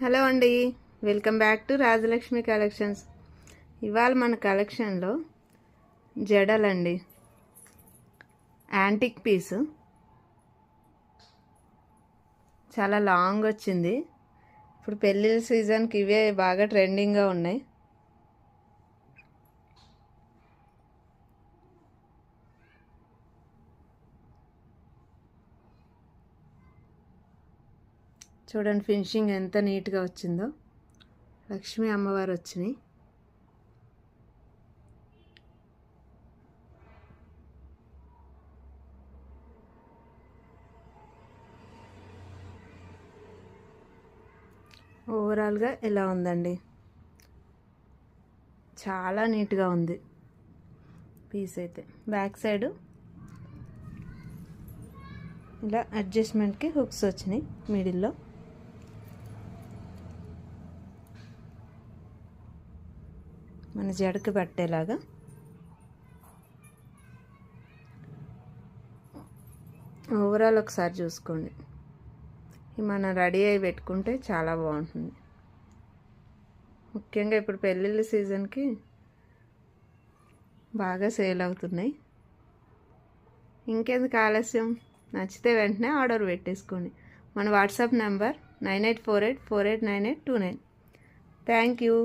Hello అండి, welcome back to Rajalakshmi collections. ఇవాళ మన కలెక్షన్లో జడలండి, యాంటిక్ పీసు చాలా లాంగ్ వచ్చింది. ఇప్పుడు పెళ్ళిళ్ళ సీజన్కి ఇవే బాగా ట్రెండింగ్గా ఉన్నాయి. చూడండి ఫినిషింగ్ ఎంత నీట్గా వచ్చిందో. లక్ష్మీ అమ్మవారు వచ్చినాయి. ఓవరాల్గా ఇలా ఉందండి, చాలా నీట్గా ఉంది పీస్ అయితే. బ్యాక్ సైడు ఇలా అడ్జస్ట్మెంట్కి హుక్స్ వచ్చినాయి మిడిల్లో. మన జడకి పట్టేలాగా. ఓవరాల్ ఒకసారి చూసుకోండి. మనం రెడీ అయి పెట్టుకుంటే చాలా బాగుంటుంది. ముఖ్యంగా ఇప్పుడు పెళ్ళిళ్ళ సీజన్కి బాగా సేల్ అవుతున్నాయి. ఇంకెందుకు ఆలస్యం, నచ్చితే వెంటనే ఆర్డర్ పెట్టేసుకోండి. మన వాట్సాప్ నెంబర్ 9848489829. Thank you.